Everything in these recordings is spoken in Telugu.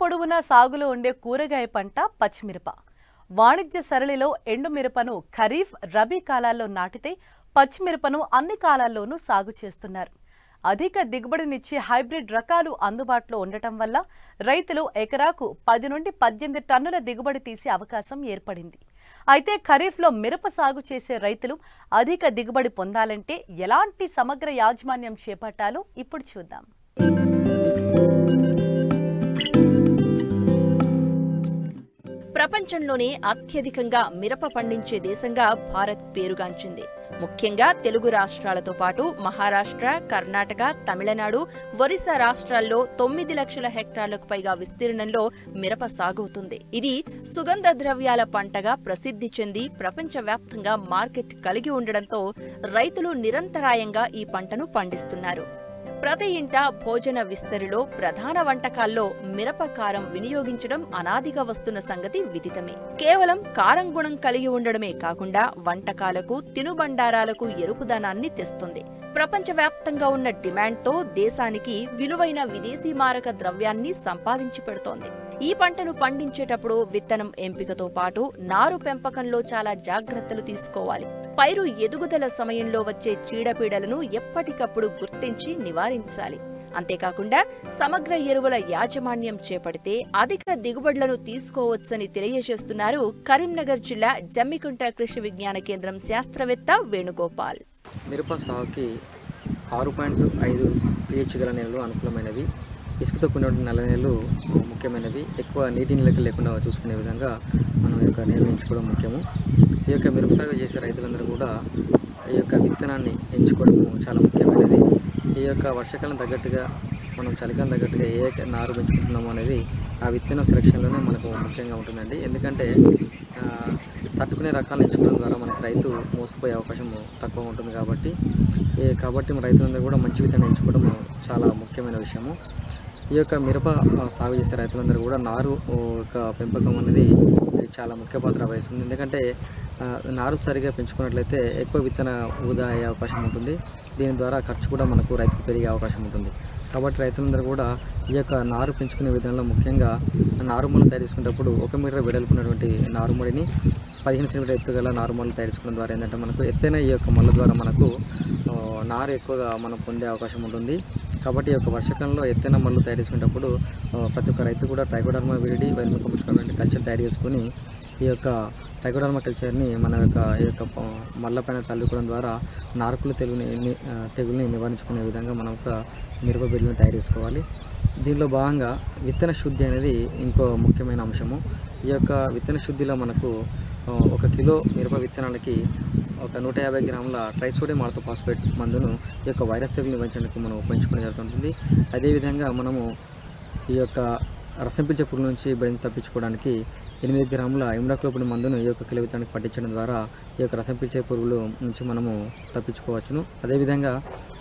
పొడవునా సాగులో ఉండే కూరగాయ పంట పచ్చిమిరప. వాణిజ్య సరళిలో ఎండుమిరపను ఖరీఫ్, రబీ కాలాల్లో నాటితే పచ్చిమిరపను అన్ని కాలాల్లోనూ సాగు చేస్తున్నారు. అధిక దిగుబడినిచ్చే హైబ్రిడ్ రకాలు అందుబాటులో ఉండటం వల్ల రైతులు ఎకరాకు 10 నుండి 18 టన్నుల దిగుబడి తీసే అవకాశం ఏర్పడింది. అయితే ఖరీఫ్లో మిరప సాగు చేసే రైతులు అధిక దిగుబడి పొందాలంటే ఎలాంటి సమగ్ర యాజమాన్యం చేపట్టాలో ఇప్పుడు చూద్దాం. ప్రపంచంలోనే అత్యధికంగా మిరప పండించే దేశంగా భారత్ పేరుగాంచింది. ముఖ్యంగా తెలుగు రాష్ట్రాలతో పాటు మహారాష్ట్ర, కర్ణాటక, తమిళనాడు, ఒరిస్సా రాష్ట్రాల్లో 9 లక్షల హెక్టార్లకు పైగా విస్తీర్ణంలో మిరప సాగవుతుంది. ఇది సుగంధ ద్రవ్యాల పంటగా ప్రసిద్ధి చెంది ప్రపంచవ్యాప్తంగా మార్కెట్ కలిగి ఉండడంతో రైతులు నిరంతరాయంగా ఈ పంటను పండిస్తున్నారు. ప్రతి ఇంట భోజన విస్తరిలో ప్రధాన వంటకాల్లో మిరప కారం వినియోగించడం అనాదిగా వస్తున్న సంగతి విదితమే. కేవలం కారం గుణం కలిగి ఉండడమే కాకుండా వంటకాలకు, తినుబండారాలకు ఎరుపుదనాన్ని తెస్తుంది. ప్రపంచవ్యాప్తంగా ఉన్న డిమాండ్తో దేశానికి విలువైన విదేశీ మారక ద్రవ్యాన్ని సంపాదించి పెడుతోంది. ఈ పంటను పండించేటప్పుడు విత్తనం ఎంపికతో పాటు నారు పెంపకంలో చాలా జాగ్రత్తలు తీసుకోవాలి. పైరు ఎదుగుదల సమయంలో వచ్చే చీడపీడలను ఎప్పటికప్పుడు గుర్తించి నివారించాలి. అంతేకాకుండా సమగ్ర ఎరువుల యాజమాన్యం చేపడితే అధిక దిగుబడులను తీసుకోవచ్చని తెలియజేస్తున్నారు కరీంనగర్ జిల్లా జమ్మికుంట కృషి విజ్ఞాన కేంద్రం శాస్త్రవేత్త వేణుగోపాల్. మిరప సాగుకి 6.5 pH గల నేలలు అనుకూలమైనవి. ఇసుకతో కూడిన నల్ల నేలలు ముఖ్యమైనవి. ఎక్కువ నీటి నిలకడ లేకుండా చూసుకునే విధంగా మనం ఈ యొక్క నేలను ఎంచుకోవడం ముఖ్యము. ఈ యొక్క మిరప సాగు చేసే రైతులందరూ కూడా ఈ యొక్క విత్తనాన్ని ఎంచుకోవడం చాలా ముఖ్యమైనది. ఈ యొక్క వర్షాకాలం తగ్గట్టుగా మనం చలికాలం తగ్గట్టుగా ఏ నారు పెంచుకుంటున్నామో అనేది ఆ విత్తనం సెలక్షన్లోనే మనకు ముఖ్యంగా ఉంటుందండి. ఎందుకంటే తట్టుకునే రకాలను ఎంచుకోవడం ద్వారా మనకు రైతు మోసపోయే అవకాశం తక్కువ ఉంటుంది. కాబట్టి రైతులందరూ కూడా మంచి విత్తనం ఎంచుకోవడం చాలా ముఖ్యమైన విషయము. ఈ యొక్క మిరప సాగు చేసే రైతులందరూ కూడా నారు యొక్క పెంపకం అనేది చాలా ముఖ్య పాత్ర వహిస్తుంది. ఎందుకంటే నారు సరిగా పెంచుకున్నట్లయితే ఎక్కువ విత్తన వృధా అయ్యే అవకాశం ఉంటుంది. దీని ద్వారా ఖర్చు కూడా మనకు రైతుకు పెరిగే అవకాశం ఉంటుంది. కాబట్టి రైతులందరూ కూడా ఈ యొక్క నారు పెంచుకునే విధానంలో ముఖ్యంగా నారుమూల తయారు చేసుకునేటప్పుడు 1 మీటర్ వెడల్పున్నటువంటి నారుమడిని 15 సెంటీమీటర్ ఎత్తు గల నారుమూలలు తయారు చేసుకోవడం ద్వారా ఏంటంటే మనకు ఎత్తైన ఈ యొక్క మళ్ళ ద్వారా మనకు నారు ఎక్కువగా మనం పొందే అవకాశం ఉంటుంది. కాబట్టి ఈ యొక్క వర్షాకాలంలో ఎత్తైన మళ్ళు తయారు చేసుకునేటప్పుడు ప్రతి ఒక్క రైతు కూడా ట్రైకోడర్మా విరిడి వైల్మకంపుష్కరమైన కల్చర్ తయారు చేసుకుని ఈ యొక్క ట్రైకోడర్మా కల్చర్ని మన ఈ యొక్క మళ్ళ పైన తల్లుకోవడం ద్వారా నారుకుల తెగుల్ని నివారించుకునే విధంగా మనం ఒక మిరప బిల్లుని తయారు చేసుకోవాలి. దీనిలో భాగంగా విత్తన శుద్ధి అనేది ఇంకో ముఖ్యమైన అంశము. ఈ యొక్క విత్తన శుద్ధిలో మనకు 1 కిలో మిరప విత్తనాలకి ఒక 150 గ్రాముల ట్రైసోడియం ఆర్థోఫాస్ఫేట్ మందును ఈ యొక్క వైరస్ తెగులు నివారించడానికి మనం ఉపయోగించుకునే జరుగుతుంది. అదేవిధంగా మనము ఈ యొక్క రసం పీల్చే పురుగు నుంచి బెడిని తప్పించుకోవడానికి 8 గ్రాముల ఇమ్డాక్లోపిడ్ మందును ఈ యొక్క కిలో విత్తనానికి పట్టించడం ద్వారా ఈ యొక్క రసం పీల్చే పురుగుల నుంచి మనము తప్పించుకోవచ్చును. అదేవిధంగా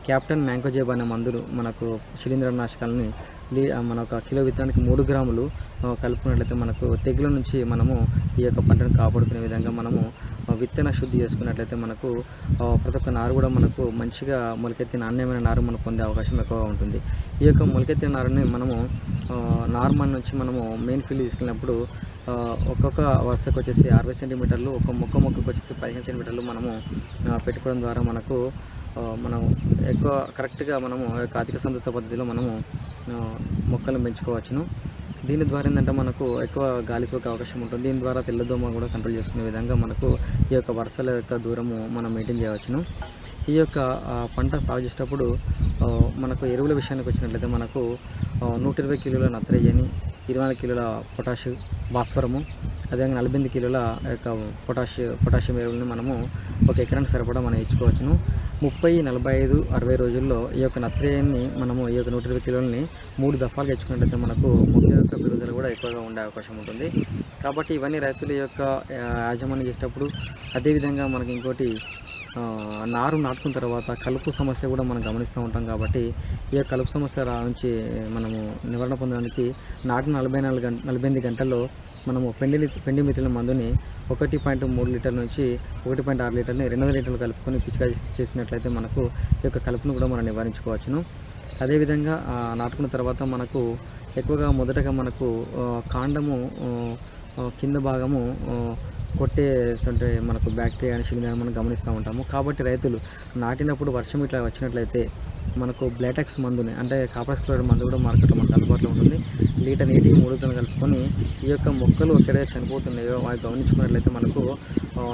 క్యాప్టెన్ మ్యాంకోజేబ్ అనే మందులు మనకు శిలీంద్రనాశకాలని మన 1 కిలో విత్తనానికి 3 గ్రాములు కలుపుకున్నట్లయితే మనకు తెగుల నుంచి మనము ఈ యొక్క పంటను కాపాడుకునే విధంగా మనము విత్తన శుద్ధి చేసుకున్నట్లయితే మనకు ప్రతి ఒక్క నారు కూడా మనకు మంచిగా మొలకెత్తిన నాణ్యమైన నారు మనం పొందే అవకాశం ఎక్కువగా ఉంటుంది. ఈ యొక్క మొలకెత్తిన నారుని మనము నార్మల్ నుంచి మనము మెయిన్ ఫీల్డ్ తీసుకెళ్ళినప్పుడు ఒక్కొక్క వరుసకు వచ్చేసి 60 సెంటీమీటర్లు, ఒక మొక్కకు వచ్చేసి 15 సెంటీమీటర్లు మనము పెట్టుకోవడం ద్వారా మనం ఎక్కువ కరెక్ట్గా మనము అధిక సంతృప్త పద్ధతిలో మనము మొక్కలను పెంచుకోవచ్చును. దీని ద్వారా ఏంటంటే మనకు ఎక్కువ గాలి సోకే అవకాశం ఉంటుంది. దీని ద్వారా తెల్లదోమ కూడా కంట్రోల్ చేసుకునే విధంగా మనకు ఈ యొక్క వరుసల యొక్క దూరము మనం మెయింటైన్ చేయవచ్చును. ఈ యొక్క పంట సాగు చేసేటప్పుడు మనకు ఎరువుల విషయానికి వచ్చినట్లయితే మనకు 120 కిలోల నత్రజని, 24 కిలోల పొటాషు, భాస్వరము, అదేవిధంగా 48 కిలోల యొక్క పొటాషియం ఎరువులను మనము 1 ఎకరానికి సరిపడా మనం ఇచ్చుకోవచ్చును. 30, 45, 60 రోజుల్లో ఈ యొక్క నత్రజనిని మనము ఈ యొక్క 120 కిలోలని 3 దఫాలుగా ఇచ్చుకున్నట్లయితే మనకు మొక్క యొక్క పెరుగుదల కూడా ఎక్కువగా ఉండే అవకాశం ఉంటుంది. కాబట్టి ఇవన్నీ రైతుల యొక్క యాజమాన్యం చేసేటప్పుడు అదేవిధంగా మనకి ఇంకోటి నారు నాటుకున్న తర్వాత కలుపు సమస్య కూడా మనం గమనిస్తూ ఉంటాం. కాబట్టి ఈ కలుపు సమస్య నుంచి మనము నివారణ పొందడానికి నాటిన 48 గంటల్లో మనము పెండి మిత్రుల మందుని 1.3 లీటర్ల నుంచి 1.6 లీటర్ని 200 లీటర్లు కలుపుకొని పిచికారీ చేసినట్లయితే మనకు ఈ యొక్క కలుపును కూడా మనం నివారించుకోవచ్చును. అదేవిధంగా నాటుకున్న తర్వాత మనకు ఎక్కువగా మొదటగా మనకు కాండము కింద భాగము కొట్టేస్తుంటే మనకు బ్యాక్టీరియా అని శిలీంధ్రాన్ని మనం గమనిస్తూ ఉంటాము. కాబట్టి రైతులు నాటినప్పుడు వర్షం ఇట్లా వచ్చినట్లయితే మనకు బ్లాటెక్స్ మందుని అంటే కాపర్ క్లోరైడ్ మందు కూడా మార్కెట్లో మనకు అందుబాటులో ఉంటుంది. లీటర్ నీటికి 3 టన్నులు కలుపుకొని ఈ యొక్క మొక్కలు ఎక్కడైతే చనిపోతున్నాయో అవి గమనించుకున్నట్లయితే మనకు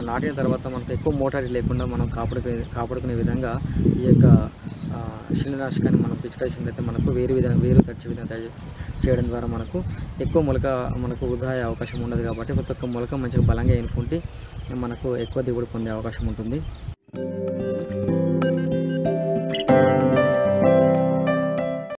నాటిన తర్వాత మనకు ఎక్కువ మోటారీ లేకుండా మనం కాపాడుకునే విధంగా ఈ యొక్క శిలీంద్రనాశకాన్ని మనం పిచికారించినట్లయితే మనకు వేరు తడిచే విధంగా చేయడం ద్వారా మనకు ఎక్కువ మొలక మనకు వృధా అయ్యే అవకాశం ఉండదు. కాబట్టి ప్రతి ఒక్క మొలక మంచిగా బలంగా ఎన్నుకుంటే మనకు ఎక్కువ దిగుబడి పొందే అవకాశం ఉంటుంది.